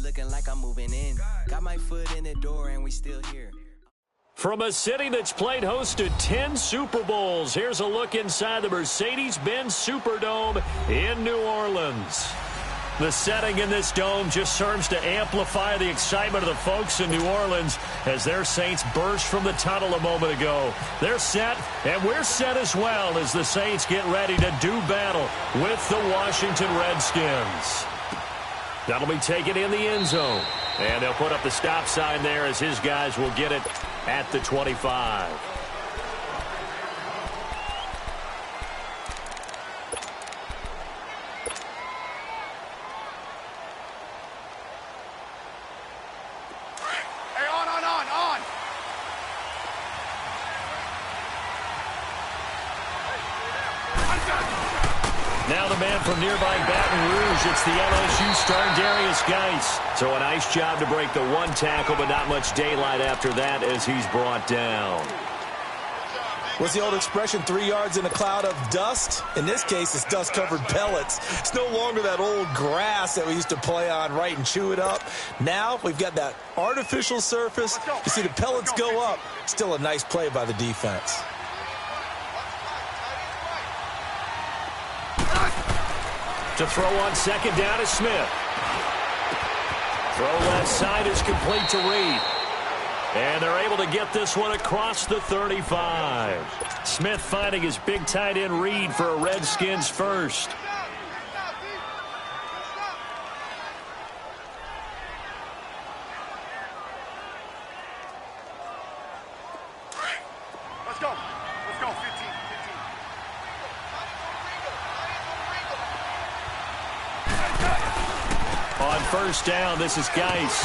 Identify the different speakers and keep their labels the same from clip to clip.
Speaker 1: looking like I'm moving in. Got my foot in the door and we still here.
Speaker 2: From a city that's played host to 10 Super Bowls, here's a look inside the Mercedes-Benz Superdome in New Orleans. The setting in this dome just serves to amplify the excitement of the folks in New Orleans as their Saints burst from the tunnel a moment ago. They're set, and we're set as well as the Saints get ready to do battle with the Washington Redskins. That'll be taken in the end zone. And they'll put up the stop sign there as his guys will get it at the 25.
Speaker 3: Hey, on.
Speaker 2: Now the man from nearby Baton Rouge, it's the LSU star Darius Geis. So a nice job to break the one tackle, but not much daylight after that as he's brought down.
Speaker 4: What's the old expression, 3 yards in a cloud of dust? In this case, it's dust-covered pellets. It's no longer that old grass that we used to play on, right, and chew it up. Now we've got that artificial surface. You see the pellets go up. Still a nice play by the defense.
Speaker 2: To throw on second down is Smith. Throw left side is complete to Reed. And they're able to get this one across the 35. Smith finding his big tight end Reed for a Redskins first.
Speaker 3: Let's go, 15.
Speaker 2: On first down, this is Geis.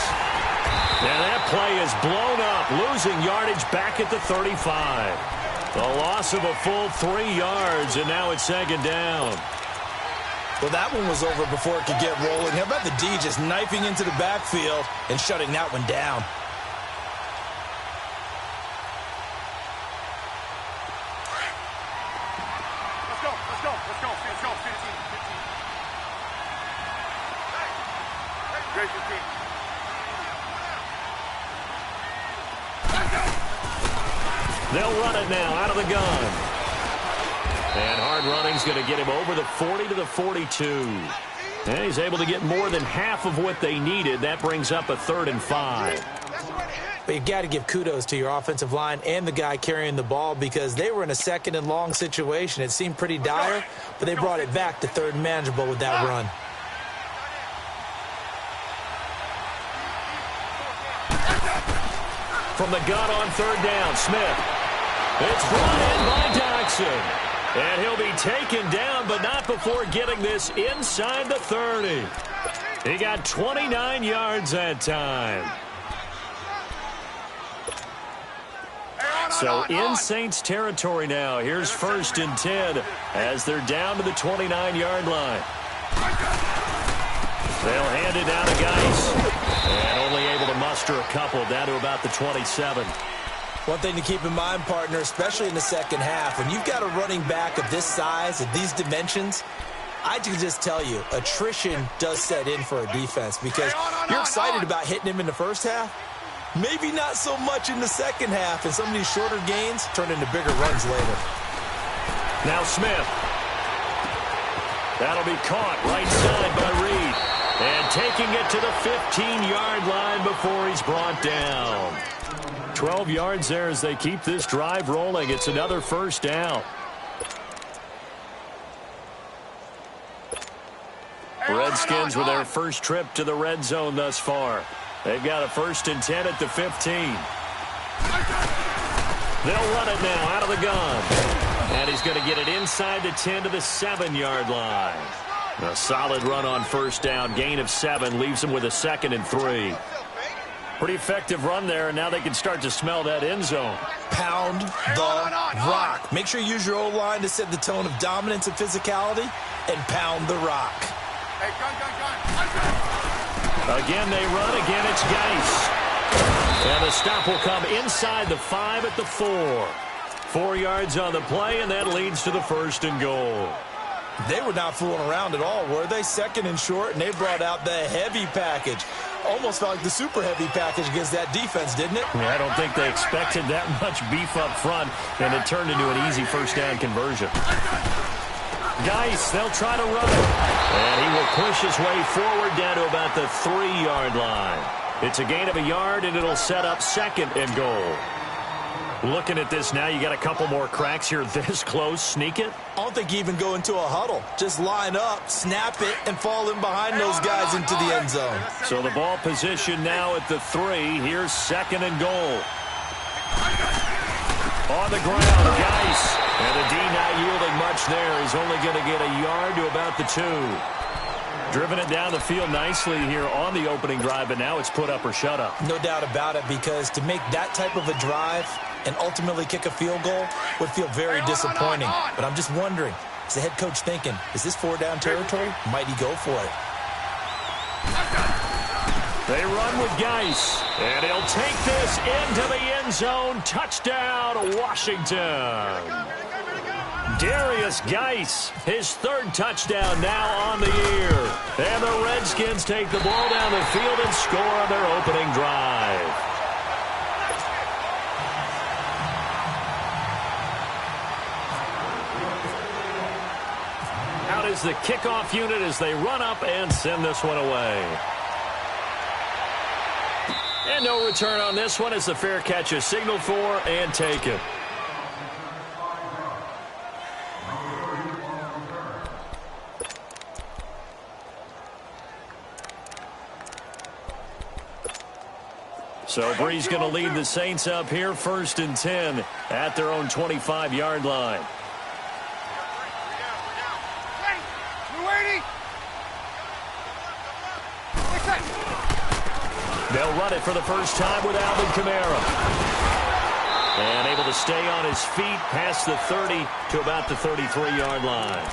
Speaker 2: And that play is blown up, losing yardage back at the 35. The loss of a full 3 yards, and now it's second down.
Speaker 4: Well, that one was over before it could get rolling. How about the D just knifing into the backfield and shutting that one down?
Speaker 3: Let's go, 15. Great 15.
Speaker 2: They'll run it now out of the gun. And hard running's going to get him over the 40 to the 42. And he's able to get more than half of what they needed. That brings up a 3rd and 5.
Speaker 4: But you got to give kudos to your offensive line and the guy carrying the ball because they were in a 2nd and long situation. It seemed pretty dire, but they brought it back to 3rd and manageable with that run.
Speaker 2: From the gun on 3rd down, Smith. It's brought in by Doxson. And he'll be taken down, but not before getting this inside the 30. He got 29 yards that time. So in Saints territory now. Here's 1st and 10 as they're down to the 29-yard line. They'll hand it down to Geis. And only able to muster a couple down to about the 27.
Speaker 4: One thing to keep in mind, partner, especially in the second half, when you've got a running back of this size, of these dimensions, I can just tell you, attrition does set in for a defense because you're excited about hitting him in the first half. Maybe not so much in the second half, and some of these shorter gains turn into bigger runs later.
Speaker 2: Now Smith. That'll be caught right side by Reed. And taking it to the 15-yard line before he's brought down. 12 yards there as they keep this drive rolling. It's another 1st down. Redskins with their first trip to the red zone thus far. They've got a 1st and 10 at the 15. They'll run it now out of the gun. And he's going to get it inside the 10 to the 7-yard line. A solid run on 1st down. Gain of 7 leaves him with a 2nd and 3. Pretty effective run there, and now they can start to smell that end zone.
Speaker 4: Pound the rock. Make sure you use your O-line to set the tone of dominance and physicality, and pound the rock.
Speaker 3: Hey, gun.
Speaker 2: Again, they run. Again, it's Geis. And the stop will come inside the 5 at the 4. 4 yards on the play, and that leads to the 1st and goal.
Speaker 4: They were not fooling around at all, were they? Second and short, and they brought out the heavy package. Almost felt like the super heavy package against that defense, didn't it?
Speaker 2: Yeah, I don't think they expected that much beef up front, and it turned into an easy first down conversion. Geis, they'll try to run it. And he will push his way forward down to about the 3-yard line. It's a gain of a yard, and it'll set up second and goal. Looking at this now, you got a couple more cracks here this close. Sneak it?
Speaker 4: I don't think you even go into a huddle. Just line up, snap it, and fall in behind those guys into the end zone.
Speaker 2: So the ball position now at the 3. Here's second and goal. On the ground, Geis. And the D not yielding much there. He's only going to get a yard to about the 2. Driven it down the field nicely here on the opening drive, but now it's put up or shut up.
Speaker 4: No doubt about it, because to make that type of a drive and ultimately kick a field goal would feel very disappointing. But I'm just wondering, is the head coach thinking, is this 4-down territory? Might he go for it?
Speaker 2: They run with Geis, and he'll take this into the end zone. Touchdown, Washington. Darius Geis, his 3rd touchdown now on the year. And the Redskins take the ball down the field and score on their opening drive. Out is the kickoff unit as they run up and send this one away. And no return on this one as the fair catch is signaled for and taken. So Bree's going to lead the Saints up here, 1st and 10 at their own 25-yard line. They'll run it for the first time with Alvin Kamara. And able to stay on his feet past the 30 to about the 33-yard line.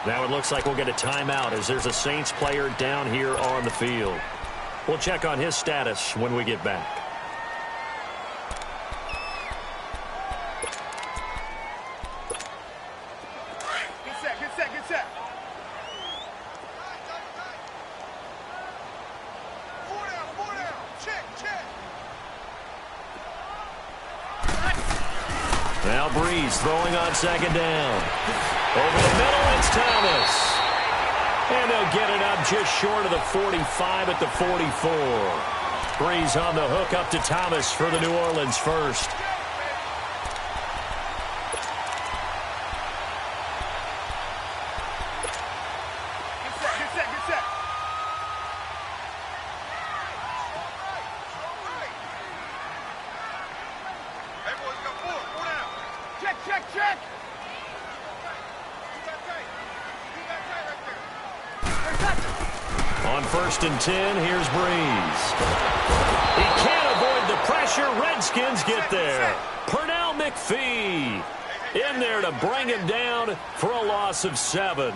Speaker 2: Now it looks like we'll get a timeout as there's a Saints player down here on the field. We'll check on his status when we get back.
Speaker 3: Get set. 4 down. Check.
Speaker 2: Now Breeze throwing on 2nd down. Over the middle, it's Thomas. And they'll get it up just short of the 45 at the 44. Breeze on the hook up to Thomas for the New Orleans first.
Speaker 3: Get set. Hey, boys, got 4 down. Check.
Speaker 2: On 1st and 10, here's Breeze. He can't avoid the pressure. Redskins get there. Pernell McPhee in there to bring him down for a loss of 7.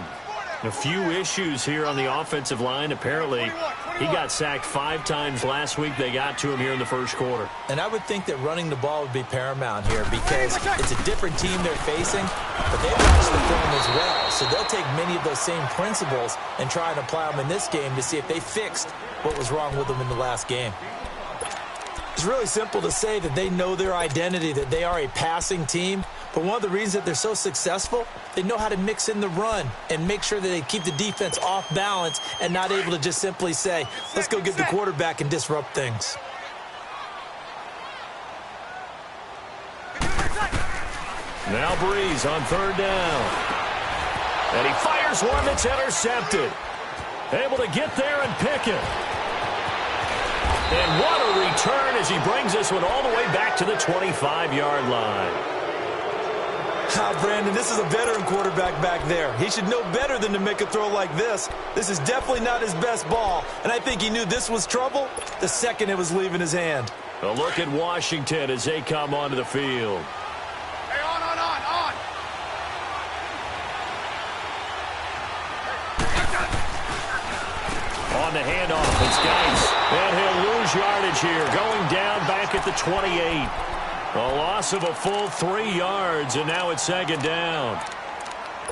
Speaker 2: A few issues here on the offensive line. Apparently, he got sacked 5 times last week. They got to him here in the first quarter.
Speaker 4: And I would think that running the ball would be paramount here because it's a different team they're facing, but they watch the film as well. So they'll take many of those same principles and try and apply them in this game to see if they fixed what was wrong with them in the last game. It's really simple to say that they know their identity, that they are a passing team. But one of the reasons that they're so successful, they know how to mix in the run and make sure that they keep the defense off balance and not able to just simply say, let's go get the quarterback and disrupt things.
Speaker 2: Now Breeze on 3rd down. And he fires one that's intercepted. Able to get there and pick it. And what a return as he brings this one all the way back to the 25-yard line.
Speaker 4: Brandon, this is a veteran quarterback back there. He should know better than to make a throw like this. This is definitely not his best ball, and I think he knew this was trouble the second it was leaving his hand.
Speaker 2: A look at Washington as they come onto the field.
Speaker 3: Hey, on.
Speaker 2: On the handoff, it's Geis. And he'll lose yardage here, going down back at the 28. A loss of a full 3 yards, and now it's 2nd down.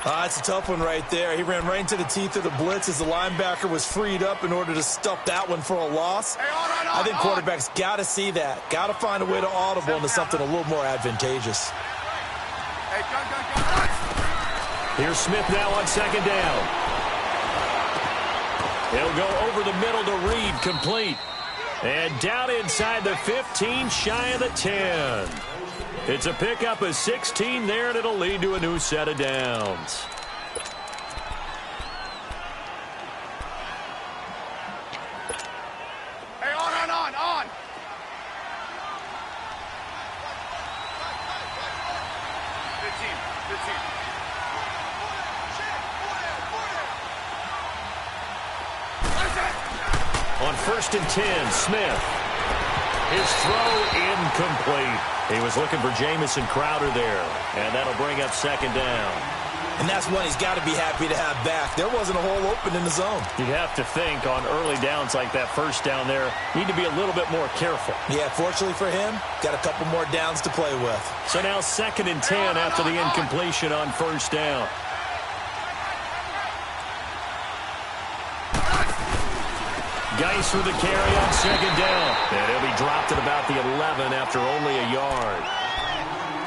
Speaker 4: It's a tough one right there. He ran right into the teeth of the blitz as the linebacker was freed up in order to stuff that one for a loss. I think quarterbacks got to see that. Got to find a way to audible into something a little more advantageous.
Speaker 2: Here's Smith now on second down. He'll go over the middle to Reed, complete. And down inside the 15, shy of the 10. It's a pickup of 16 there, and it'll lead to a new set of downs.
Speaker 3: Hey, on. 15.
Speaker 2: On 1st and 10, Smith. His throw incomplete. He was looking for Jamison Crowder there, and that'll bring up second down.
Speaker 4: And that's one he's got to be happy to have back. There wasn't a hole open in the zone.
Speaker 2: You'd have to think on early downs like that first down there, need to be a little bit more careful.
Speaker 4: Yeah, fortunately for him, got a couple more downs to play with.
Speaker 2: So now 2nd and 10 after the incompletion on 1st down. Geis with the carry on 2nd down. And he'll be dropped at about the 11 after only a yard.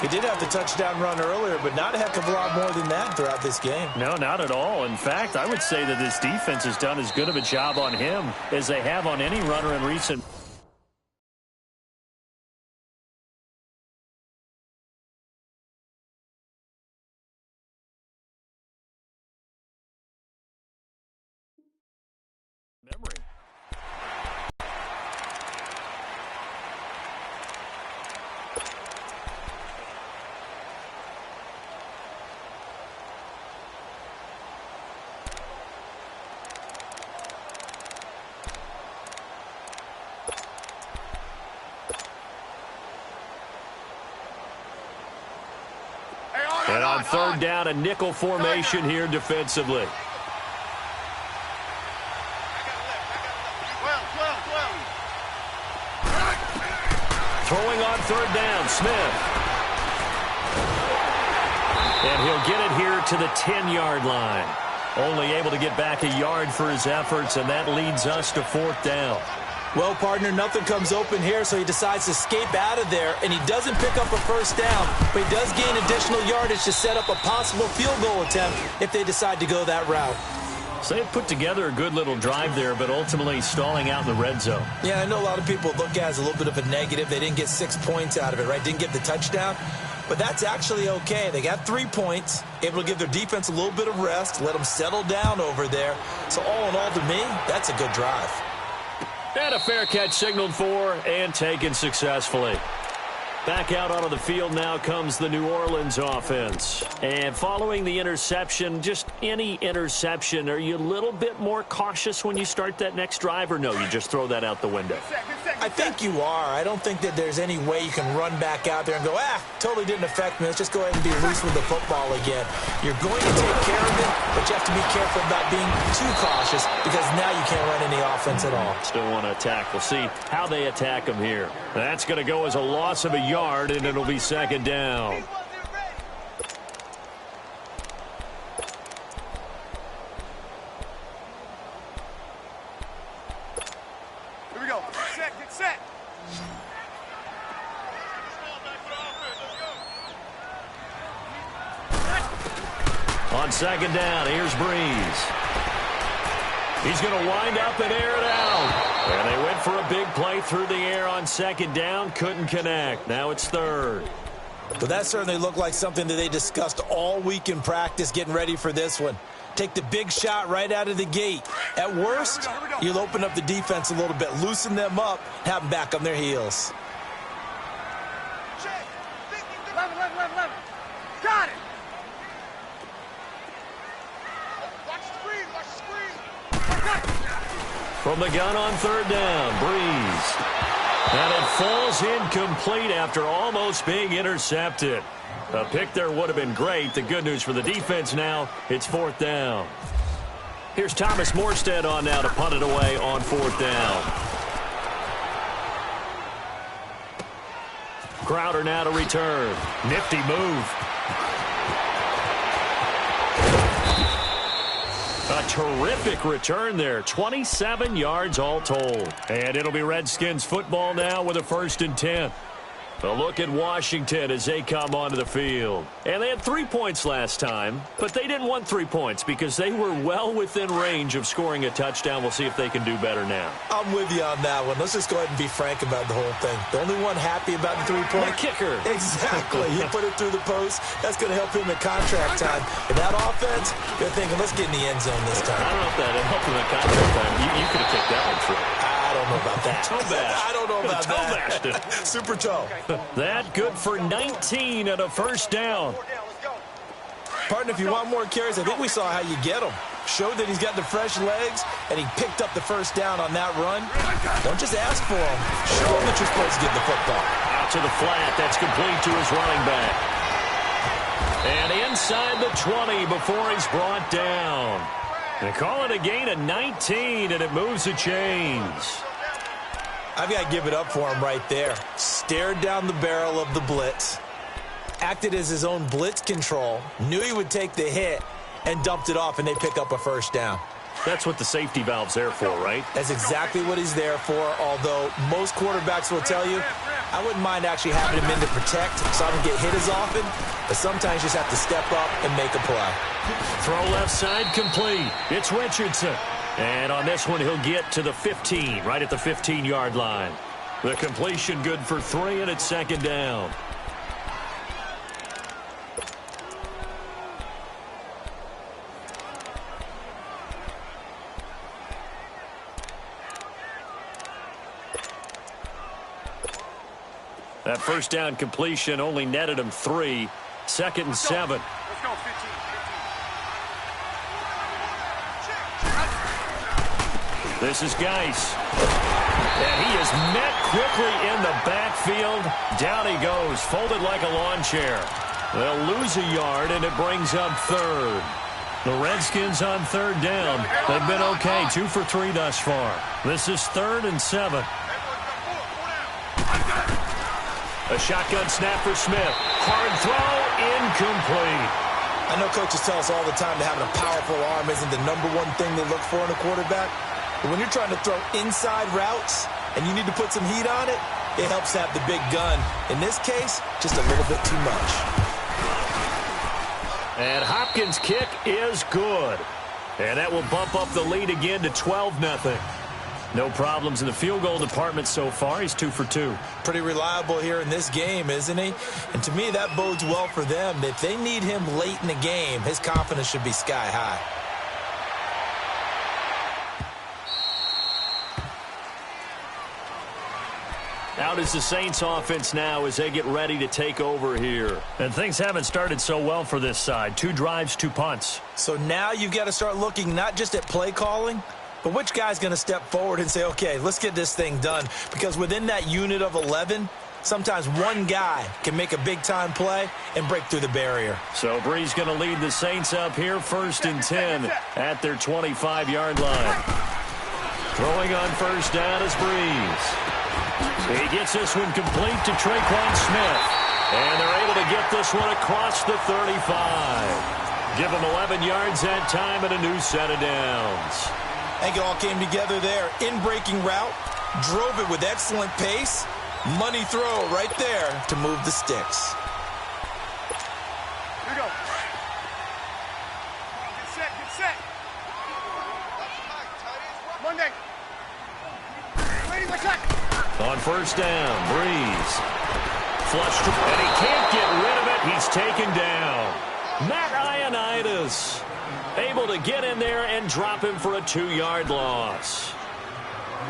Speaker 4: He did have the touchdown run earlier, but not a heck of a lot more than that throughout this game.
Speaker 2: No, not at all. In fact, I would say that this defense has done as good of a job on him as they have on any runner in recent memory. And on 3rd down, a nickel formation here defensively.
Speaker 3: 12.
Speaker 2: Throwing on 3rd down, Smith. And he'll get it here to the 10-yard line. Only able to get back a yard for his efforts, and that leads us to 4th down.
Speaker 4: Well, partner, nothing comes open here, so he decides to escape out of there, and he doesn't pick up a 1st down, but he does gain additional yardage to set up a possible field goal attempt if they decide to go that route.
Speaker 2: So they've put together a good little drive there, but ultimately stalling out in the red zone.
Speaker 4: Yeah, I know a lot of people look at it as a little bit of a negative. They didn't get 6 points out of it, right? Didn't get the touchdown. But that's actually okay. They got 3 points, able to give their defense a little bit of rest, let them settle down over there. So all in all, to me, that's a good drive.
Speaker 2: And a fair catch signaled for and taken successfully. Back out onto the field now comes the New Orleans offense. And following the interception, just any interception, are you a little bit more cautious when you start that next drive, or no, you just throw that out the window?
Speaker 4: I think you are. I don't think that there's any way you can run back out there and go, totally didn't affect me. Let's just go ahead and be loose with the football again. You're going to take care of it, but you have to be careful about being too cautious because now you can't run any offense at all.
Speaker 2: Still want to attack. We'll see how they attack them here. That's going to go as a loss of a yard, and it'll be 2nd down.
Speaker 3: Here we go. Get set.
Speaker 2: On 2nd down, here's Breeze. He's going to wind up and air it out. And they went for a big play through the air on 2nd down. Couldn't connect. Now it's 3rd.
Speaker 4: But that certainly looked like something that they discussed all week in practice getting ready for this one. Take the big shot right out of the gate. At worst, you'll open up the defense a little bit, loosen them up, have them back on their heels.
Speaker 3: Check. 11. Got it. Watch the screen.
Speaker 2: From the gun on 3rd down, Breeze. And it falls incomplete after almost being intercepted. A pick there would have been great. The good news for the defense now, it's 4th down. Here's Thomas Morstead on now to punt it away on 4th down. Crowder now to return. Nifty move. A terrific return there. 27 yards all told. And it'll be Redskins football now with a 1st and 10. A look at Washington as they come onto the field. And they had 3 points last time, but they didn't want 3 points because they were well within range of scoring a touchdown. We'll see if they can do better now.
Speaker 4: I'm with you on that one. Let's just go ahead and be frank about the whole thing. The only one happy about the 3-point.
Speaker 2: The kicker.
Speaker 4: Exactly. He put it through the post. That's going to help him at contract time. And that offense, they're thinking, let's get in the end zone this time.
Speaker 2: I don't know if that helped him at contract time. You could have kicked that one through.
Speaker 4: I don't know about that.
Speaker 2: Toe bash.
Speaker 4: I don't know about that.
Speaker 2: Toe bashed it.
Speaker 4: Super toe.
Speaker 2: That good for 19 and a 1st down.
Speaker 4: Partner, if you want more carries, I think we saw how you get them. Showed that he's got the fresh legs, and he picked up the 1st down on that run. Don't just ask for them. Show him that you're supposed to get the football.
Speaker 2: Out to the flat. That's complete to his running back. And inside the 20 before he's brought down. They call it a gain of 19, and it moves the chains.
Speaker 4: I've got to give it up for him right there. Stared down the barrel of the blitz, acted as his own blitz control, knew he would take the hit, and dumped it off, and they pick up a 1st down.
Speaker 2: That's what the safety valve's there for, right?
Speaker 4: That's exactly what he's there for, although most quarterbacks will tell you, I wouldn't mind actually having him in to protect so I don't get hit as often, but sometimes you just have to step up and make a play.
Speaker 2: Throw left side complete. It's Richardson. And on this one, he'll get to the 15, right at the 15-yard line. The completion good for 3, and it's 2nd down. That 1st down completion only netted him 3. 2nd and 7.
Speaker 3: Let's go, 15.
Speaker 2: This is Geis. And he is met quickly in the backfield. Down he goes, folded like a lawn chair. They'll lose a yard, and it brings up 3rd. The Redskins on 3rd down. They've been okay, 2 for 3 thus far. This is 3rd and 7. A shotgun snap for Smith. Hard throw, incomplete.
Speaker 4: I know coaches tell us all the time that having a powerful arm isn't the #1 thing they look for in a quarterback. But when you're trying to throw inside routes and you need to put some heat on it, it helps have the big gun. In this case, just a little bit too much.
Speaker 2: And Hopkins' kick is good. And that will bump up the lead again to 12-0. No problems in the field goal department so far. He's 2 for 2.
Speaker 4: Pretty reliable here in this game, isn't he? And to me, that bodes well for them. If they need him late in the game, his confidence should be sky high.
Speaker 2: Out is the Saints offense now as they get ready to take over here. And things haven't started so well for this side. 2 drives, 2 punts.
Speaker 4: So now you've got to start looking not just at play calling, but which guy's going to step forward and say, okay, let's get this thing done. Because within that unit of 11, sometimes one guy can make a big-time play and break through the barrier.
Speaker 2: So Brees going to lead the Saints up here 1st and 10 at their 25-yard line. Throwing on 1st down is Brees. He gets this one complete to Traquan Smith. And they're able to get this one across the 35. Give him 11 yards that time and a new set of downs.
Speaker 4: I think it all came together there. In-breaking route, drove it with excellent pace. Money throw right there to move the sticks.
Speaker 3: Here we go. Get set. Monday. Ready, what's that?
Speaker 2: On 1st down, Brees. Flush, and he can't get rid of it. He's taken down. Matt Ioannidis able to get in there and drop him for a 2-yard loss.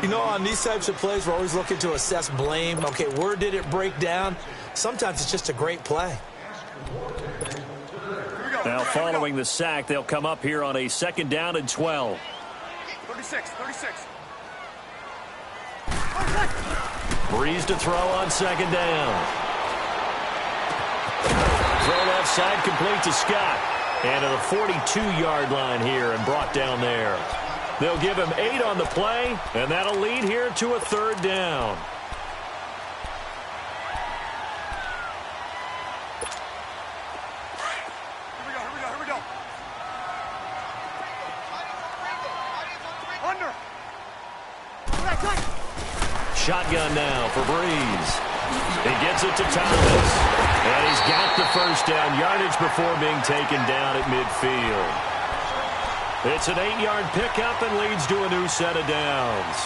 Speaker 4: You know, on these types of plays, we're always looking to assess blame. Okay, where did it break down? Sometimes it's just a great play.
Speaker 2: Now, following the sack, they'll come up here on a 2nd down and 12.
Speaker 3: 36.
Speaker 2: Brees to throw on 2nd down. Throw left side complete to Scott. And to the 42-yard line here and brought down there. They'll give him 8 on the play, and that'll lead here to a 3rd down.
Speaker 3: Here we go.
Speaker 2: shotgun now for Breeze. He gets it to Thomas. And he's got the first down yardage before being taken down at midfield. It's an 8-yard pickup and leads to a new set of downs.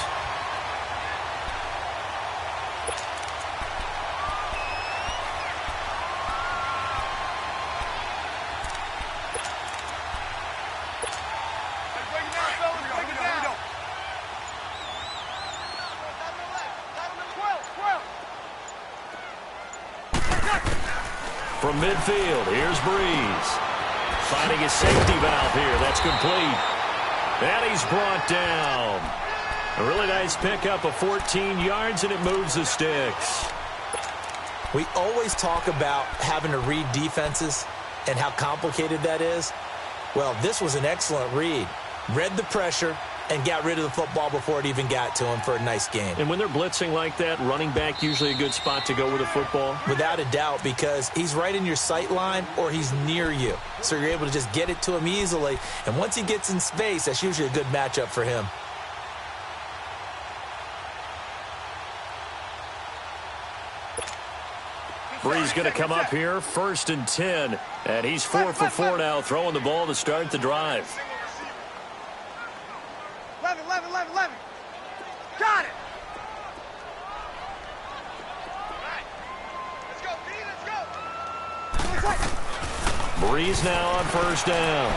Speaker 2: From midfield, here's Breeze. Finding his safety valve here. That's complete. And he's brought down. A really nice pickup of 14 yards, and it moves the sticks.
Speaker 4: We always talk about having to read defenses and how complicated that is. Well, this was an excellent read. Read the pressure and got rid of the football before it even got to him for a nice game.
Speaker 2: And when they're blitzing like that, running back usually a good spot to go with the football?
Speaker 4: Without a doubt, because he's right in your sight line or he's near you. So you're able to just get it to him easily. And once he gets in space, that's usually a good matchup for him.
Speaker 2: Breeze going to come up here, 1st and 10. And he's 4 for 4 now, throwing the ball to start the drive.
Speaker 3: 11. Got it. Let's go, B, let's go.
Speaker 2: Breeze now on 1st down.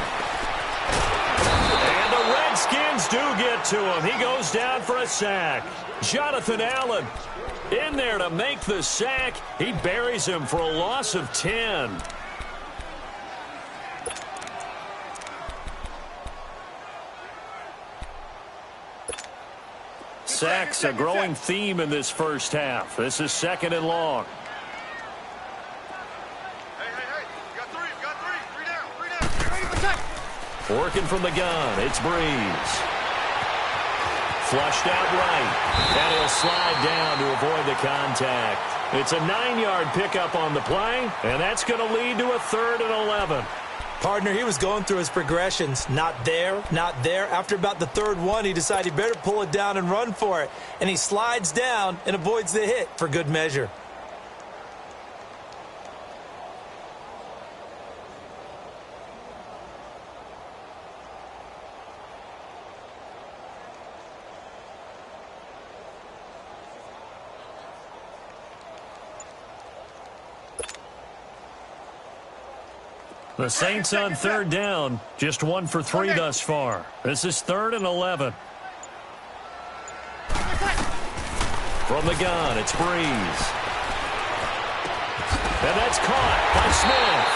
Speaker 2: And the Redskins do get to him. He goes down for a sack. Jonathan Allen in there to make the sack. He buries him for a loss of 10. Sacks, a growing theme in this first half. This is 2nd and long.
Speaker 3: Hey. You got three. Three down.
Speaker 2: Working from the gun, it's Breeze. Flushed out right. And he'll slide down to avoid the contact. It's a 9-yard pickup on the play, and that's going to lead to a 3rd and 11.
Speaker 4: Partner, he was going through his progressions. Not there, not there. After about the 3rd one, he decided he better pull it down and run for it. And he slides down and avoids the hit for good measure.
Speaker 2: The Saints on 3rd down, just 1 for 3 thus far. This is 3rd and 11. From the gun, it's Breeze. And that's caught by Smith.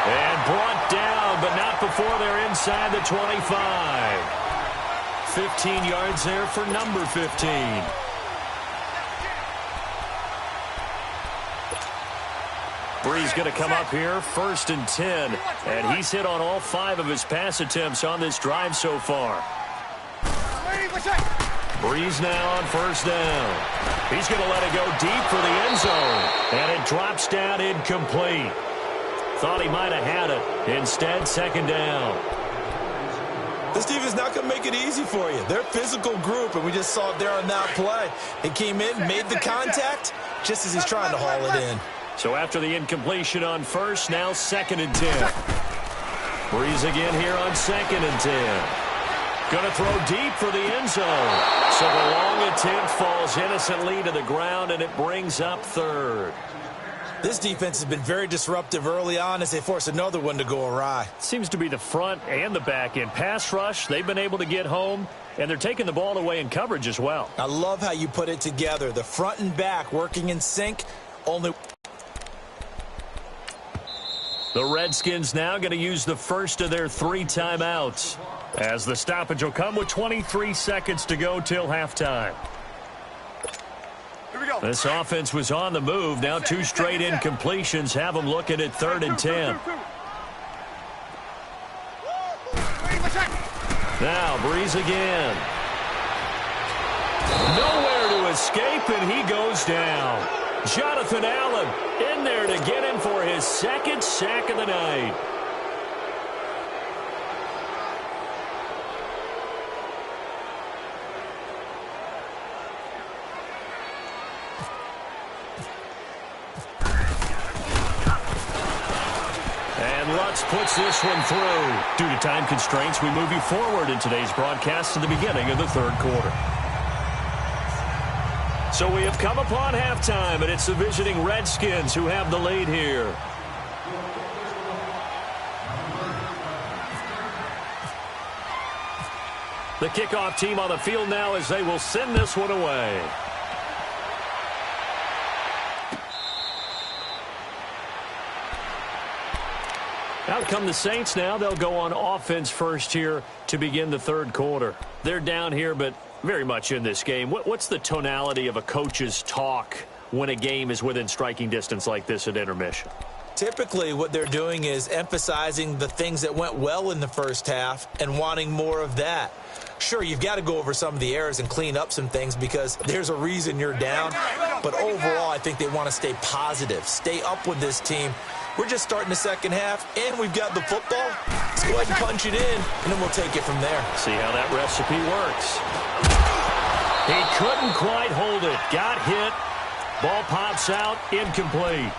Speaker 2: And brought down, but not before they're inside the 25. 15 yards there for number 15. Breeze going to come up here, 1st and 10. And he's hit on all 5 of his pass attempts on this drive so far. Breeze now on 1st down. He's going to let it go deep for the end zone. And it drops down incomplete. Thought he might have had it. Instead, 2nd down.
Speaker 4: This team is not going to make it easy for you. They're a physical group, and we just saw it there on that play. He came in, made the contact, just as he's trying to haul it in.
Speaker 2: So after the incompletion on 1st, now 2nd and 10. Breeze again here on 2nd and 10. Going to throw deep for the end zone. So the long attempt falls innocently to the ground, and it brings up 3rd.
Speaker 4: This defense has been very disruptive early on as they force another one to go awry.
Speaker 2: Seems to be the front and the back end. Pass rush, they've been able to get home, and they're taking the ball away in coverage as well.
Speaker 4: I love how you put it together. The front and back working in sync. Only
Speaker 2: the Redskins now going to use the first of their 3 timeouts, as the stoppage will come with 23 seconds to go till halftime.
Speaker 3: Here we go.
Speaker 2: This offense was on the move. Now 2 straight incompletions have them looking at 3rd and 10. Now Breeze again. Nowhere to escape, and he goes down. Jonathan Allen in there to get him for his 2nd sack of the night. And Lutz puts this one through. Due to time constraints, we move you forward in today's broadcast to the beginning of the third quarter. So we have come upon halftime, and it's the visiting Redskins who have the lead here. The kickoff team on the field now as they will send this one away. Out come the Saints now. They'll go on offense first here to begin the third quarter. They're down here, but very much in this game. What's the tonality of a coach's talk when a game is within striking distance like this at intermission?
Speaker 4: Typically, what they're doing is emphasizing the things that went well in the first half and wanting more of that. Sure, you've got to go over some of the errors and clean up some things because there's a reason you're down. But overall, I think they want to stay positive, stay up with this team. We're just starting the second half, and we've got the football. Let's go ahead and punch it in, and then we'll take it from there.
Speaker 2: See how that recipe works. He couldn't quite hold it. Got hit. Ball pops out. Incomplete.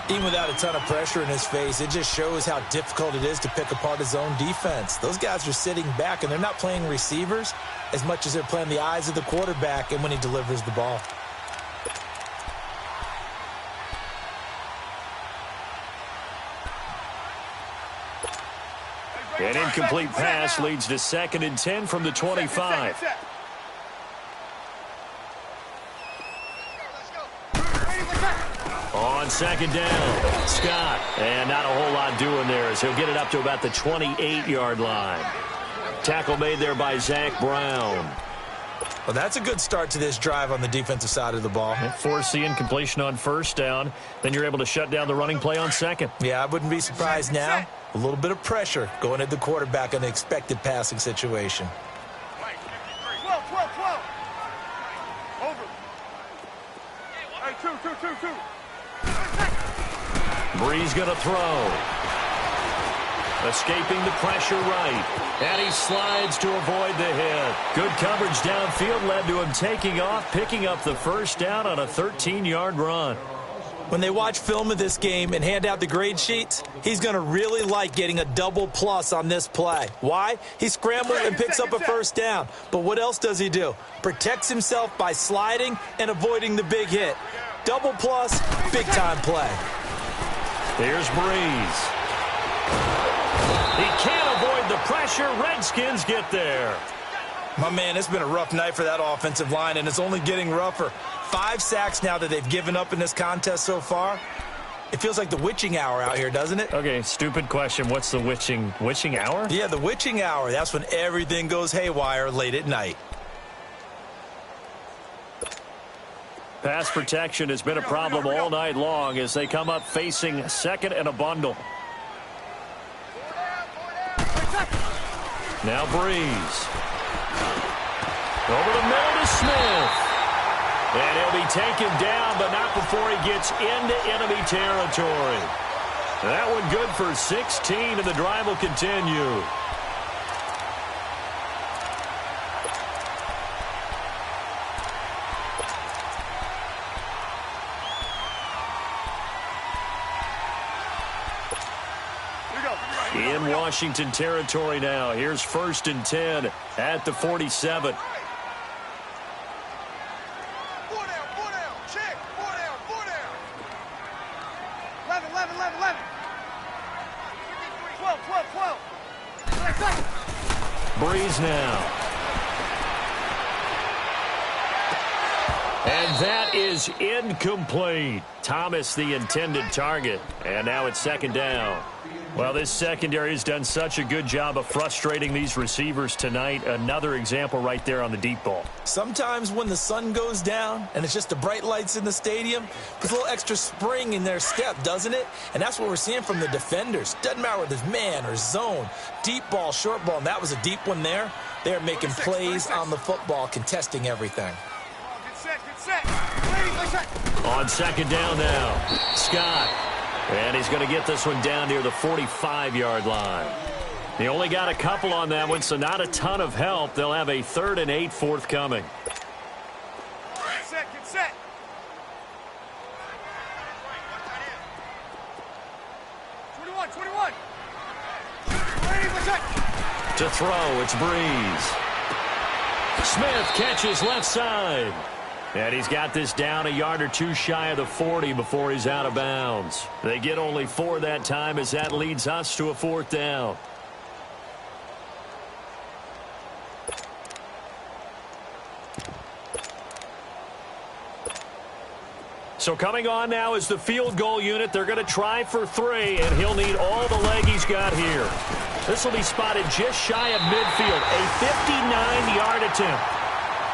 Speaker 4: Even without a ton of pressure in his face, it just shows how difficult it is to pick apart his own defense. Those guys are sitting back, and they're not playing receivers as much as they're playing the eyes of the quarterback and when he delivers the ball.
Speaker 2: An incomplete pass leads to 2nd and 10 from the 25. On 2nd down, Scott. And not a whole lot doing there as he'll get it up to about the 28-yard line. Tackle made there by Zach Brown.
Speaker 4: Well, that's a good start to this drive on the defensive side of the ball.
Speaker 2: Force the incompletion on 1st down. Then you're able to shut down the running play on 2nd.
Speaker 4: Yeah, I wouldn't be surprised now. A little bit of pressure going at the quarterback in an expected passing situation.
Speaker 3: 12. Over. Hey, two.
Speaker 2: Breeze going to throw. Escaping the pressure right. And he slides to avoid the hit. Good coverage downfield led to him taking off, picking up the 1st down on a 13-yard run.
Speaker 4: When they watch film of this game and hand out the grade sheets, he's going to really like getting a double plus on this play. Why? He scrambles and picks up a 1st down. But what else does he do? Protects himself by sliding and avoiding the big hit. Double plus, big-time play.
Speaker 2: Here's Breeze. He can't avoid the pressure. Redskins get there.
Speaker 4: My man, it's been a rough night for that offensive line, and it's only getting rougher. 5 sacks now that they've given up in this contest so far. It feels like the witching hour out here, doesn't it?
Speaker 2: Okay, stupid question. What's the witching hour?
Speaker 4: Yeah, the witching hour. That's when everything goes haywire late at night.
Speaker 2: Pass protection has been a problem all night long as they come up facing 2nd and a bundle. Now Breeze. Over the middle to Smith. And he'll be taken down, but not before he gets into enemy territory. That one good for 16, and the drive will continue. In Washington territory now. Here's 1st and 10 at the 47.
Speaker 3: Check. 4 down. 11. 12.
Speaker 2: Breeze now. And that is incomplete. Thomas, the intended target. And now it's 2nd down. Well, this secondary has done such a good job of frustrating these receivers tonight. Another example right there on the deep ball.
Speaker 4: Sometimes when the sun goes down and it's just the bright lights in the stadium, there's a little extra spring in their step, doesn't it? And that's what we're seeing from the defenders. Doesn't matter whether it's man or zone, deep ball, short ball, and that was a deep one there. They're making plays on the football, contesting everything.
Speaker 3: Good set.
Speaker 2: On 2nd down now, Scott. And he's going to get this one down near the 45-yard line. He only got a couple on that one, so not a ton of help. They'll have a 3rd and 8 forthcoming.
Speaker 3: Good set. 21. 21. Breeze, what's it?
Speaker 2: To throw, it's Breeze. Smith catches left side. And he's got this down a yard or two shy of the 40 before he's out of bounds. They get only 4 that time as that leads us to a 4th down. So coming on now is the field goal unit. They're going to try for 3, and he'll need all the leg he's got here. This will be spotted just shy of midfield, a 59-yard attempt.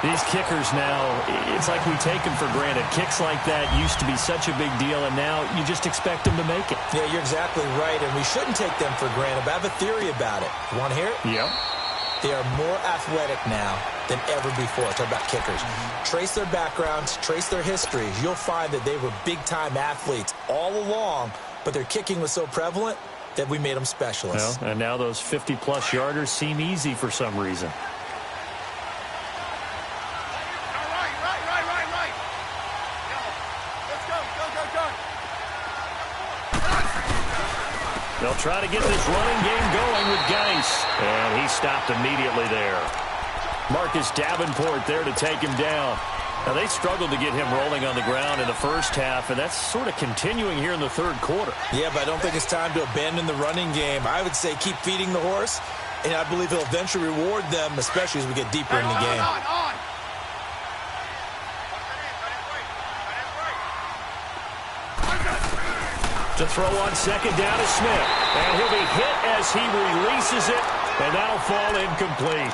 Speaker 2: These kickers now, it's like we take them for granted. Kicks like that used to be such a big deal, and now you just expect them to make it.
Speaker 4: Yeah, you're exactly right, and we shouldn't take them for granted, but I have a theory about it. You want to hear it?
Speaker 2: Yep.
Speaker 4: They are more athletic now than ever before. Talk about kickers. Trace their backgrounds, trace their histories. You'll find that they were big-time athletes all along, but their kicking was so prevalent that we made them specialists.
Speaker 2: Well, and now those 50-plus yarders seem easy for some reason.
Speaker 3: Right. Let's go.
Speaker 2: They'll try to get this running game going with Geis. And he stopped immediately there. Marcus Davenport there to take him down. Now, they struggled to get him rolling on the ground in the first half, and that's sort of continuing here in the third quarter.
Speaker 4: Yeah, but I don't think it's time to abandon the running game. I would say keep feeding the horse, and I believe he'll eventually reward them, especially as we get deeper in the game.
Speaker 3: On.
Speaker 2: To throw on second down to Smith. And he'll be hit as he releases it, and that'll fall incomplete.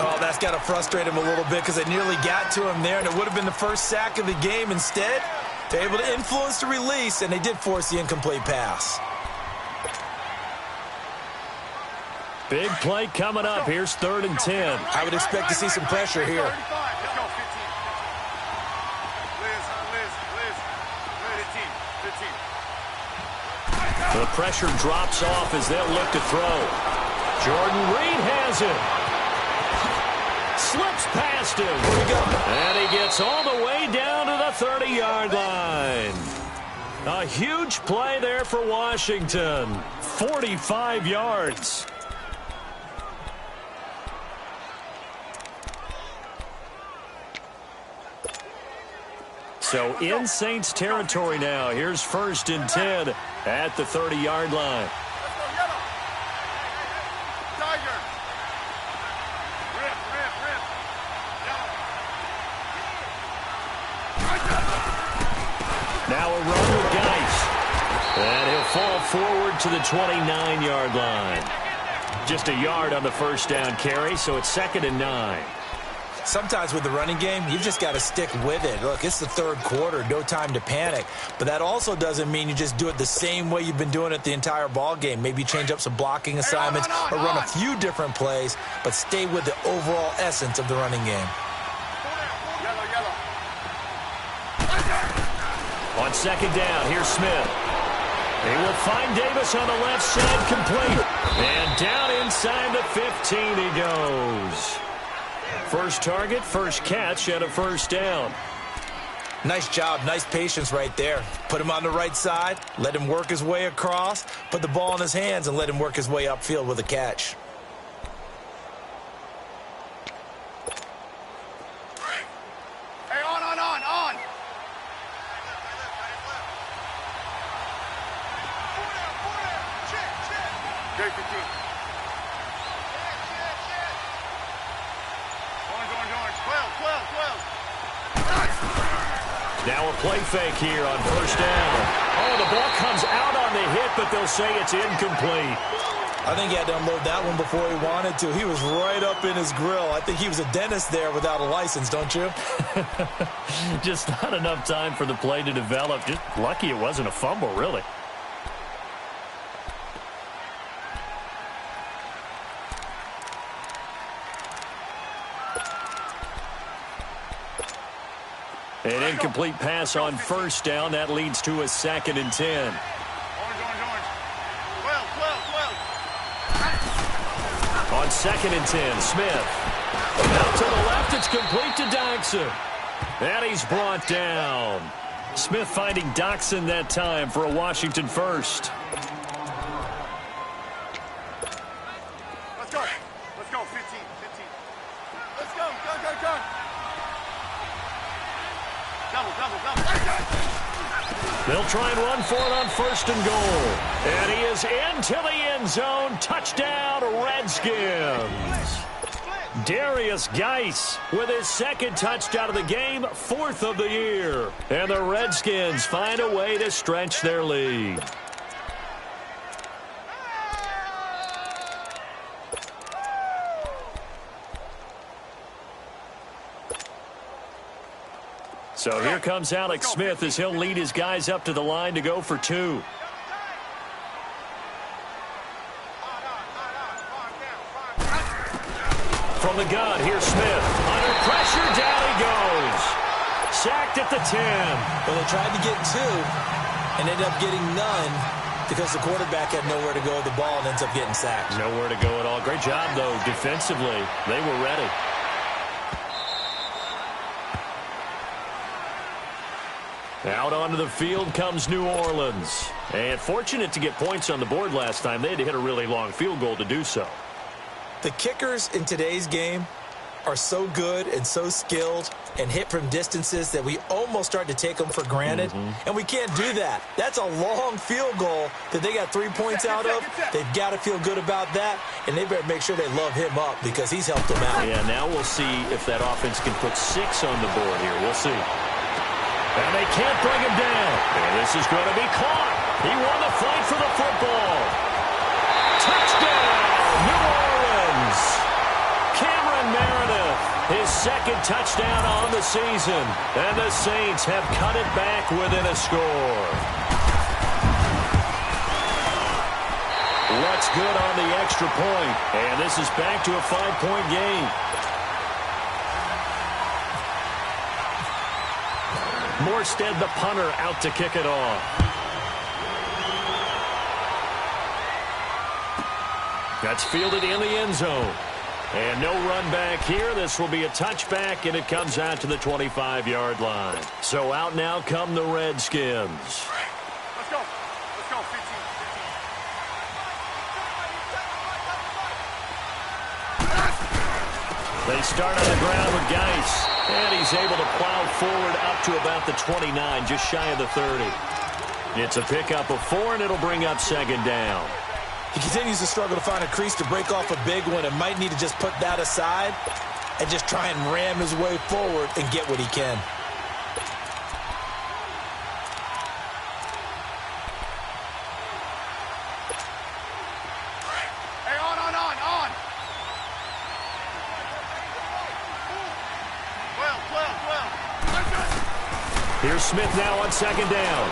Speaker 4: Oh, that's got to frustrate him a little bit because they nearly got to him there, and it would have been the first sack of the game. Instead, they're able to influence the release, and they did force the incomplete pass.
Speaker 2: Big play coming up. Here's 3rd and 10.
Speaker 4: I would expect to see some pressure here.
Speaker 3: Let's go, 15. Liz, 15.
Speaker 2: The pressure drops off as they'll look to throw. Jordan Reed has it. Slips past him. And he gets all the way down to the 30-yard line. A huge play there for Washington. 45 yards. So in Saints territory now. Here's 1st and 10 at the 30-yard line.
Speaker 3: Let's go, yellow. Tiger. Rip. Yellow.
Speaker 2: Now a run with Geis. And he'll fall forward to the 29-yard line. Just a yard on the first down carry, so it's 2nd and 9.
Speaker 4: Sometimes with the running game, you've just got to stick with it. Look, it's the third quarter, no time to panic. But that also doesn't mean you just do it the same way you've been doing it the entire ball game. Maybe change up some blocking assignments or run a few different plays, but stay with the overall essence of the running game.
Speaker 3: Yellow.
Speaker 2: On 2nd down, here's Smith. He will find Davis on the left side, complete. And down inside the 15 he goes. First target, first catch, and a 1st down.
Speaker 4: Nice job, nice patience right there. Put him on the right side, let him work his way across, put the ball in his hands, and let him work his way upfield with a catch.
Speaker 3: Hey, on. Check. 15.
Speaker 2: Now a play fake here on 1st down. Oh, the ball comes out on the hit, but they'll say it's incomplete.
Speaker 4: I think he had to unload that one before he wanted to. He was right up in his grill. I think he was a dentist there without a license, don't you?
Speaker 2: Just not enough time for the play to develop. Just lucky it wasn't a fumble, really. An incomplete pass on 1st down. That leads to a 2nd and 10.
Speaker 3: Orange. 12.
Speaker 2: On 2nd and 10, Smith. Out to the left, it's complete to Doxson. And he's brought down. Smith finding Doxson that time for a Washington 1st. They'll try and run for it on 1st and goal. And he is into the end zone. Touchdown, Redskins. Darius Geis with his 2nd touchdown of the game, 4th of the year. And the Redskins find a way to stretch their lead. So here comes Alex Smith as he'll lead his guys up to the line to go for 2. From the gun, here's Smith. Under pressure, down he goes. Sacked at the 10.
Speaker 4: Well, they tried to get 2 and ended up getting none because the quarterback had nowhere to go with the ball and ends up getting sacked.
Speaker 2: Nowhere to go at all. Great job, though, defensively. They were ready. Out onto the field comes New Orleans. And fortunate to get points on the board last time. They had to hit a really long field goal to do so.
Speaker 4: The kickers in today's game are so good and so skilled and hit from distances that we almost start to take them for granted. And we can't do that. That's a long field goal that they got 3 points out of. They've got to feel good about that, and they better make sure they love him up because he's helped them out.
Speaker 2: Yeah, now we'll see if that offense can put 6 on the board here. We'll see. And they can't bring him down. And this is going to be caught. He won the fight for the football. Touchdown, New Orleans. Cameron Meredith, his 2nd touchdown on the season. And the Saints have cut it back within a score. What's good on the extra point? And this is back to a 5-point game. Morstead, the punter, out to kick it off. That's fielded in the end zone. And no run back here. This will be a touchback, and it comes out to the 25-yard line. So out now come the Redskins.
Speaker 3: Let's go. Let's go, 15.
Speaker 2: They start on the ground with Geis. And he's able to plow forward up to about the 29, just shy of the 30. It's a pickup of 4, and it'll bring up 2nd down.
Speaker 4: He continues to struggle to find a crease to break off a big one and might need to just put that aside and just try and ram his way forward and get what he can.
Speaker 3: Hey, on.
Speaker 2: Here's Smith now on 2nd down.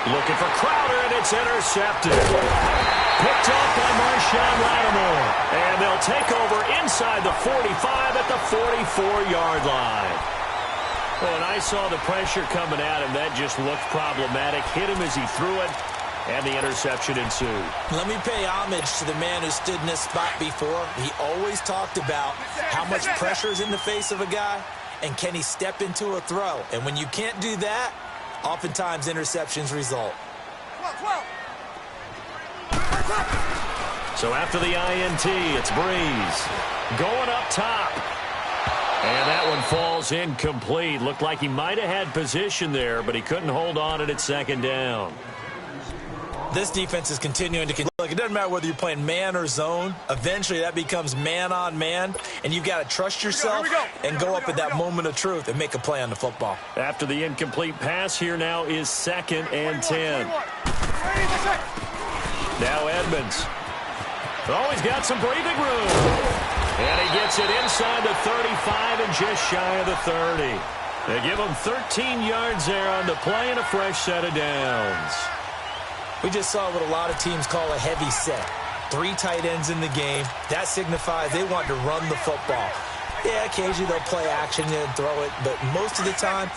Speaker 2: Looking for Crowder, and it's intercepted. Picked off by Marshawn Lattimore. And they'll take over inside the 45 at the 44-yard line. Well, and I saw the pressure coming at him. That just looked problematic. Hit him as he threw it, and the interception ensued.
Speaker 4: Let me pay homage to the man who stood in this spot before. He always talked about how much pressure is in the face of a guy, and can he step into a throw. And when you can't do that, oftentimes interceptions result.
Speaker 2: So after the INT, it's Breeze going up top. And that one falls incomplete. Looked like he might have had position there, but he couldn't hold on it at 2nd down.
Speaker 4: This defense is continuing to look. It doesn't matter whether you're playing man or zone. Eventually, that becomes man on man, and you've got to trust yourself and go up at that moment of truth and make a play on the football.
Speaker 2: After the incomplete pass, here now is 2nd and 10. Now Edmonds. Oh, he's got some breathing room. And he gets it inside the 35 and just shy of the 30. They give him 13 yards there on the play and a fresh set of downs.
Speaker 4: We just saw what a lot of teams call a heavy set. 3 tight ends in the game. That signifies they want to run the football. Yeah, occasionally they'll play action and throw it, but most of the time,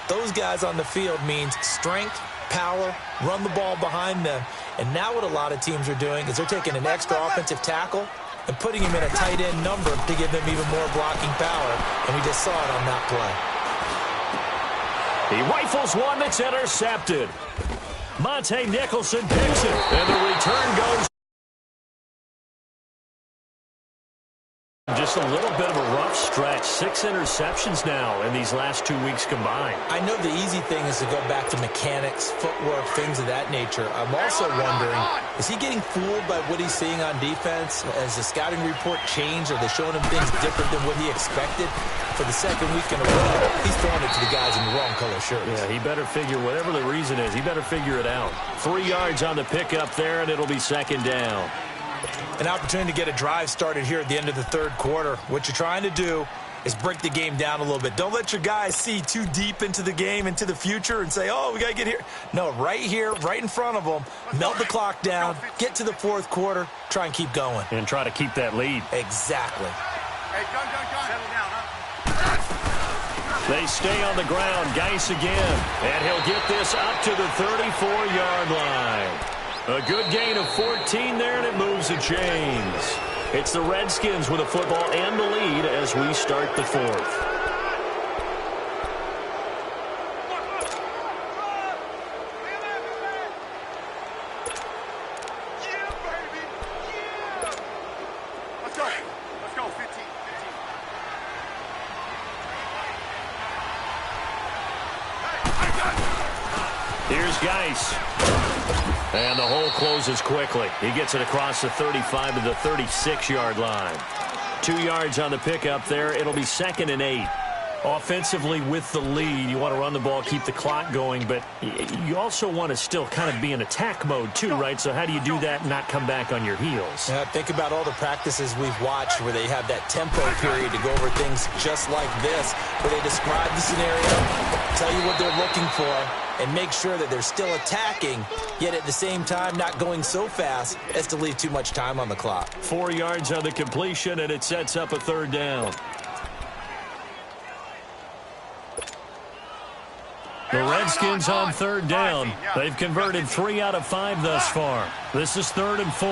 Speaker 4: those guys on the field means strength, power, run the ball behind them. And now what a lot of teams are doing is they're taking an extra offensive tackle and putting him in a tight end number to give them even more blocking power, and we just saw it on that play.
Speaker 2: He rifles one that's intercepted. Monte Nicholson picks it, and the return goes Just a little bit of a rough stretch. 6 interceptions now in these last 2 weeks combined.
Speaker 4: I know the easy thing is to go back to mechanics, footwork, things of that nature. I'm also wondering, is he getting fooled by what he's seeing on defense? Has the scouting report changed? Are they showing him things different than what he expected? For the second week in a row, he's throwing it to the guys in the wrong color shirts.
Speaker 2: Yeah, he better figure, whatever the reason is, he better figure it out. 3 yards on the pickup there, and it'll be second down.
Speaker 4: An opportunity to get a drive started here at the end of the third quarter. What you're trying to do is break the game down a little bit. Don't let your guys see too deep into the game, into the future, and say, oh, we got to get here. No, right here, right in front of them, melt the clock down, get to the fourth quarter, try and keep going.
Speaker 2: And try to keep that lead.
Speaker 4: Exactly.
Speaker 3: Hey, gun. Settle down, huh?
Speaker 2: They stay on the ground. Geis again. And he'll get this up to the 34-yard line. A good gain of 14 there, and it moves the chains. It's the Redskins with a football and the lead as we start the fourth.
Speaker 3: Let's go, 15.
Speaker 2: Here's Geis. And the hole closes quickly. He gets it across the 35 to the 36-yard line. 2 yards on the pickup there. It'll be 2nd and 8. Offensively with the lead, you want to run the ball, keep the clock going, but you also want to still kind of be in attack mode too, right? So how do you do that and not come back on your heels?
Speaker 4: Yeah, think about all the practices we've watched where they have that tempo period to go over things just like this, where they describe the scenario, tell you what they're looking for, and make sure that they're still attacking, yet at the same time not going so fast as to leave too much time on the clock.
Speaker 2: 4 yards on the completion, and it sets up a third down. The Redskins on third down. They've converted 3 out of 5 thus far. This is 3rd and 4.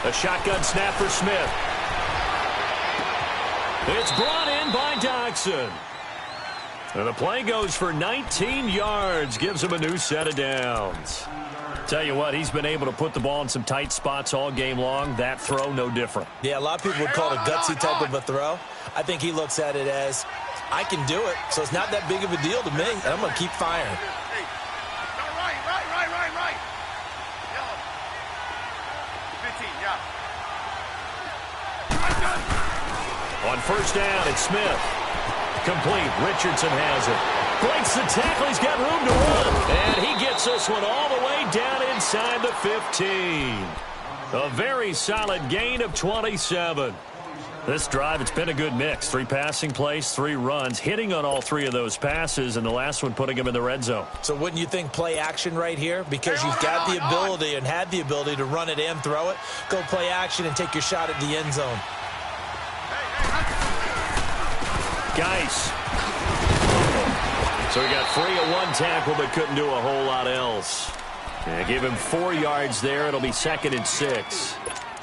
Speaker 2: A shotgun snap for Smith. It's brought in by Doxson. And the play goes for 19 yards. Gives him a new set of downs. Tell you what, he's been able to put the ball in some tight spots all game long. That throw, no different.
Speaker 4: Yeah, a lot of people would call it a gutsy type of a throw. I think he looks at it as, I can do it, so it's not that big of a deal to me, and I'm going to keep firing.
Speaker 3: Hey, right. Yellow. 15, yeah.
Speaker 2: On first down, it's Smith. Complete. Richardson has it. Breaks the tackle. He's got room to run. And he gets this one all the way down inside the 15. A very solid gain of 27. This drive, it's been a good mix. 3 passing plays, 3 runs, hitting on all 3 of those passes, and the last one putting him in the red zone.
Speaker 4: So wouldn't you think play action right here? Because you've got the ability and had the ability to run it and throw it. Go play action and take your shot at the end zone.
Speaker 2: Geis. So he got free of 1 tackle, but couldn't do a whole lot else. Yeah, give him 4 yards there. It'll be 2nd and 6.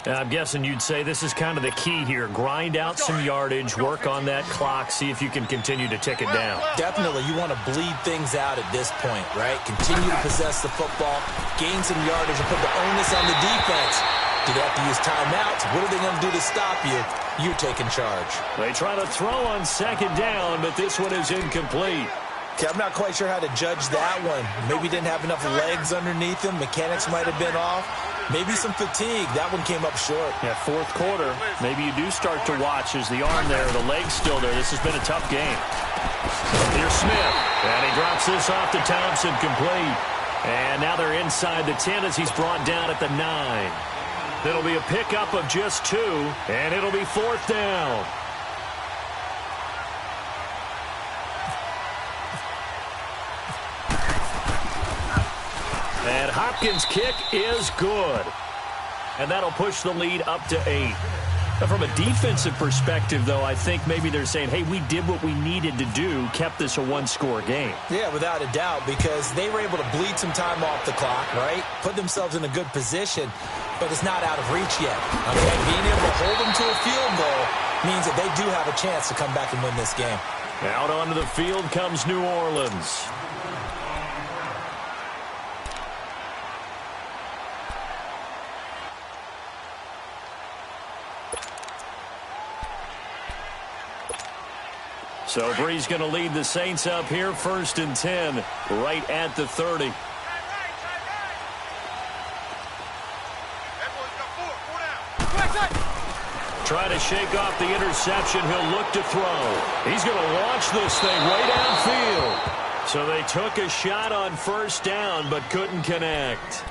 Speaker 2: I'm guessing you'd say this is kind of the key here. Grind out some yardage, work on that clock, see if you can continue to tick it down.
Speaker 4: Definitely. You want to bleed things out at this point, right? Continue to possess the football, gain some yardage, and put the onus on the defense. Do they have to use timeouts? What are they going to do to stop you? You're taking charge.
Speaker 2: They try to throw on 2nd down, but this one is incomplete.
Speaker 4: Okay, I'm not quite sure how to judge that one. Maybe didn't have enough legs underneath him. Mechanics might have been off. Maybe some fatigue. That one came up short.
Speaker 2: Yeah, 4th quarter. Maybe you do start to watch as the arm there, the leg's still there. This has been a tough game. Here's Smith. And he drops this off to Thompson, complete. And now they're inside the 10 as he's brought down at the 9. It'll be a pickup of just 2, and it'll be 4th down. And Hopkins' kick is good. And that'll push the lead up to 8. Now, from a defensive perspective, though, I think maybe they're saying, hey, we did what we needed to do, kept this a 1-score game.
Speaker 4: Yeah, without a doubt, because they were able to bleed some time off the clock, right? Put themselves in a good position, but it's not out of reach yet. Okay, being able to hold them to a field goal means that they do have a chance to come back and win this game.
Speaker 2: Out onto the field comes New Orleans. So Bree's going to lead the Saints up here, 1st and 10, right at the 30. Try to shake off the interception. He'll look to throw. He's going to launch this thing way downfield. So they took a shot on 1st down, but couldn't connect.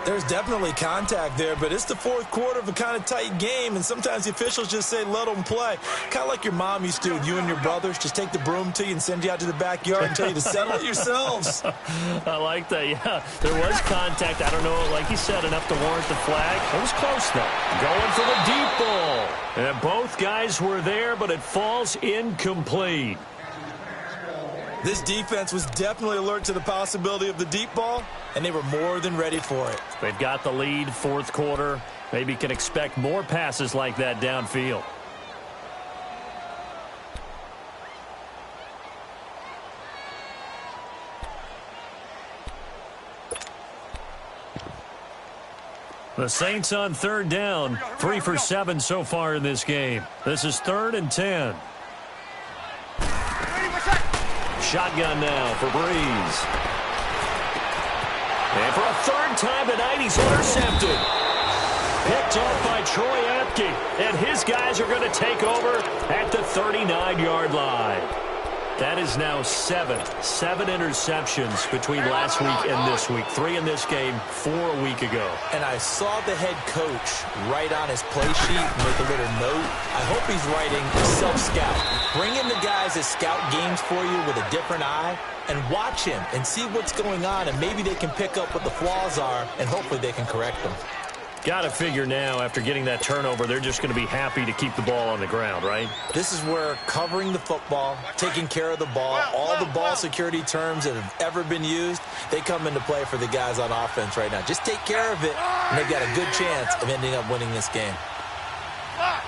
Speaker 4: There's definitely contact there, but it's the 4th quarter of a kind of tight game, and sometimes the officials just say, let them play. Kind of like your mom used to with you and your brothers. Just take the broom to you and send you out to the backyard and tell you to settle it yourselves.
Speaker 2: I like that, yeah. There was contact. I don't know, like you said, enough to warrant the flag. It was close, though. Going for the deep ball. And both guys were there, but it falls incomplete.
Speaker 4: This defense was definitely alert to the possibility of the deep ball, and they were more than ready for it.
Speaker 2: They've got the lead, 4th quarter. Maybe can expect more passes like that downfield. The Saints on 3rd down, 3 for 7 so far in this game. This is 3rd and 10. Shotgun now for Breeze. And for a 3rd time tonight, he's intercepted. Picked off by Troy Apke. And his guys are going to take over at the 39-yard line. That is now 7 interceptions between last week and this week. 3 in this game, 4 a week ago. And
Speaker 4: I saw the head coach write on his play sheet, make a little note. I hope he's writing self-scout. Bring in the guys that scout games for you with a different eye and watch him and see what's going on, and maybe they can pick up what the flaws are, and hopefully they can correct them.
Speaker 2: Got to figure now, after getting that turnover, they're just going to be happy to keep the ball on the ground, right?
Speaker 4: This is where covering the football, taking care of the ball, all the ball security terms that have ever been used, they come into play for the guys on offense right now. Just take care of it, and they've got a good chance of ending up winning this game.
Speaker 3: Let's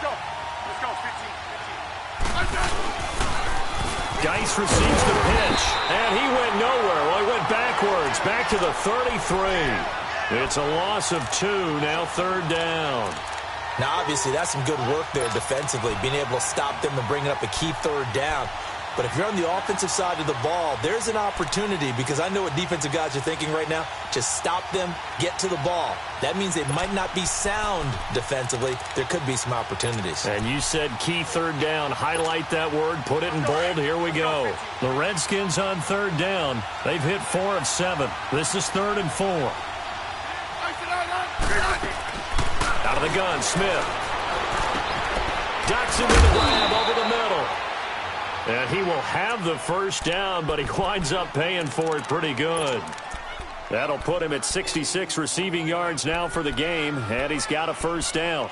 Speaker 3: go. Let's go. 15.
Speaker 2: Geis receives the pitch, and he went nowhere. Well, he went backwards, back to the 33. It's a loss of 2, now 3rd down.
Speaker 4: Now, obviously, that's some good work there defensively, being able to stop them and bringing up a key 3rd down. But if you're on the offensive side of the ball, there's an opportunity, because I know what defensive guys are thinking right now. Just stop them, get to the ball. That means they might not be sound defensively. There could be some opportunities.
Speaker 2: And you said key 3rd down. Highlight that word. Put it in bold. Here we go. The Redskins on 3rd down. They've hit 4 of 7. This is 3rd and 4. Out of the gun, Smith. Ducks into the grab over the middle. And he will have the 1st down, but he winds up paying for it pretty good. That'll put him at 66 receiving yards now for the game, and he's got a 1st down.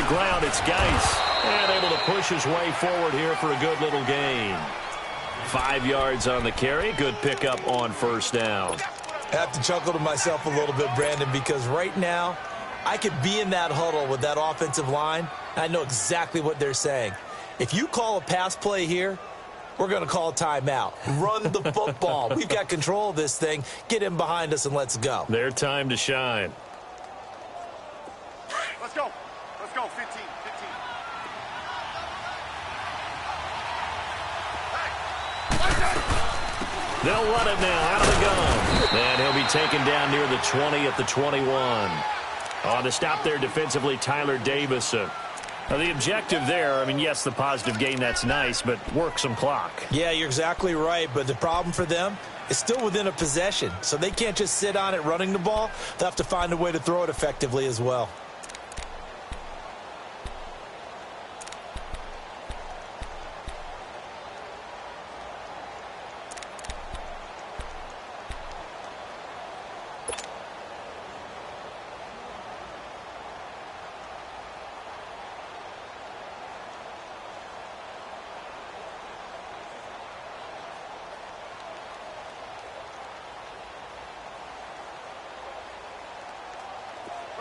Speaker 2: Ground, it's Geis, and able to push his way forward here for a good little gain. 5 yards on the carry, good pickup on 1st down.
Speaker 4: I have to chuckle to myself a little bit, Brandon, because right now I could be in that huddle with that offensive line, and I know exactly what they're saying. If you call a pass play here, we're going to call timeout. Run the football. We've got control of this thing. Get in behind us and let's go.
Speaker 2: Their time to shine.
Speaker 3: Let's go. Let's go. 15.
Speaker 2: They'll run it now out of the gun. And he'll be taken down near the 20 at the 21. On the stop there defensively, Tyler Davison. Now, the objective there, I mean, yes, the positive gain, that's nice, but work some clock.
Speaker 4: Yeah, you're exactly right, but the problem for them is still within a possession, so they can't just sit on it running the ball. They'll have to find a way to throw it effectively as well.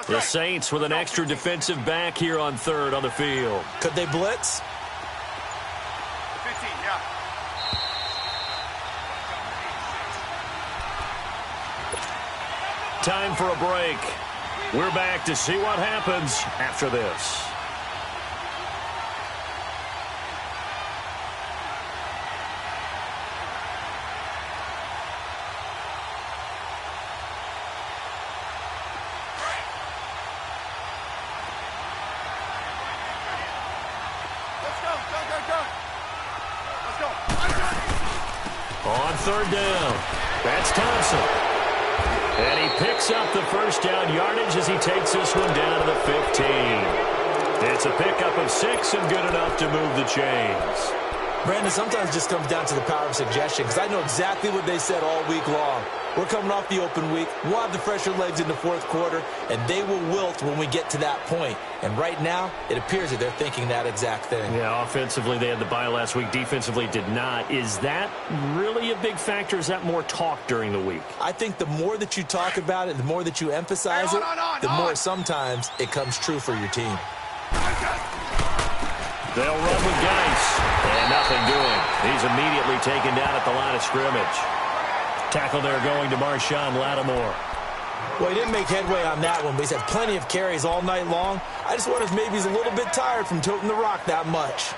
Speaker 2: The Saints with an extra defensive back here on third on the field.
Speaker 4: Could they blitz?
Speaker 3: 15, yeah.
Speaker 2: Time for a break. We're back to see what happens after this. On third down, that's Thompson. And he picks up the first down yardage as he takes this one down to the 15. It's a pickup of 6 and good enough to move the chains.
Speaker 4: Brandon, sometimes it just comes down to the power of suggestion, because I know exactly what they said all week long. We're coming off the open week. We'll have the fresher legs in the fourth quarter, and they will wilt when we get to that point. And right now, it appears that they're thinking that exact thing.
Speaker 2: Yeah, offensively, they had the bye last week. Defensively, did not. Is that really a big factor? Is that more talk during the week?
Speaker 4: I think the more that you talk about it, the more that you emphasize it, the more sometimes it comes true for your team.
Speaker 2: They'll run with Geis. And nothing doing. He's immediately taken down at the line of scrimmage. Tackle there going to Marshawn Lattimore.
Speaker 4: Well, he didn't make headway on that one, but he's had plenty of carries all night long. I just wonder if maybe he's a little bit tired from toting the rock that much.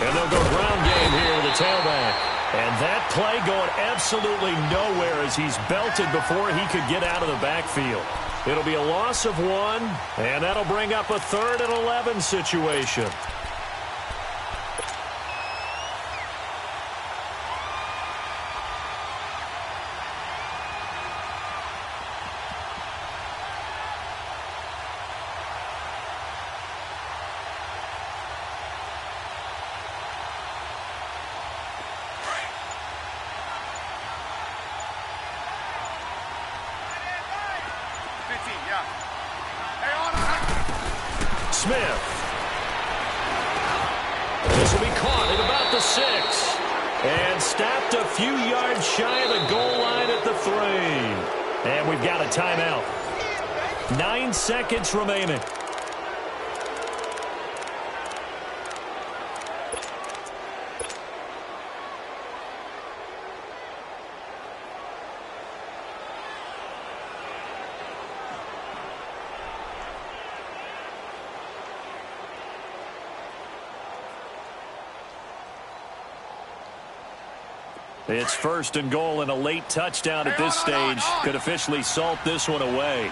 Speaker 2: And they'll go ground game here with the tailback. And that play going absolutely nowhere as he's belted before he could get out of the backfield. It'll be a loss of 1, and that'll bring up a 3rd and 11 situation. Smith. This will be caught at about the 6. And stopped a few yards shy of the goal line at the 3. And we've got a timeout. 9 seconds remaining. It's 1st and goal, and a late touchdown at this stage could officially salt this one away.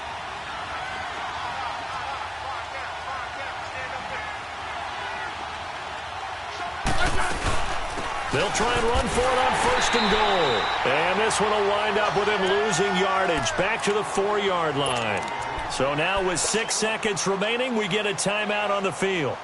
Speaker 2: They'll try and run for it on 1st and goal. And this one will wind up with him losing yardage back to the 4-yard line. So now with 6 seconds remaining, we get a timeout on the field.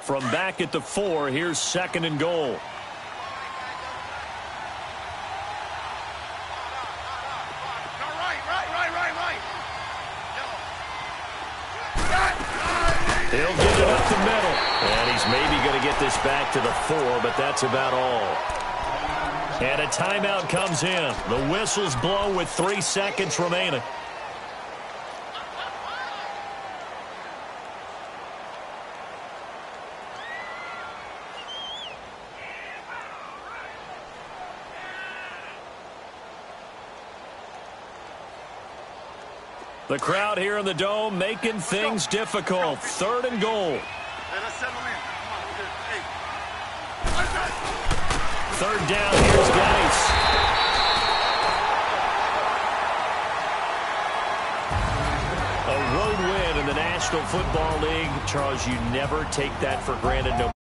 Speaker 2: From back at the 4, here's 2nd and goal. He'll get it up the middle. And he's maybe going to get this back to the 4, but that's about all. And a timeout comes in. The whistle's blown with 3 seconds remaining. The crowd here in the Dome making things difficult. 3rd and goal. 3rd down, here's Geis. A road win in the National Football League. Charles, you never take that for granted, no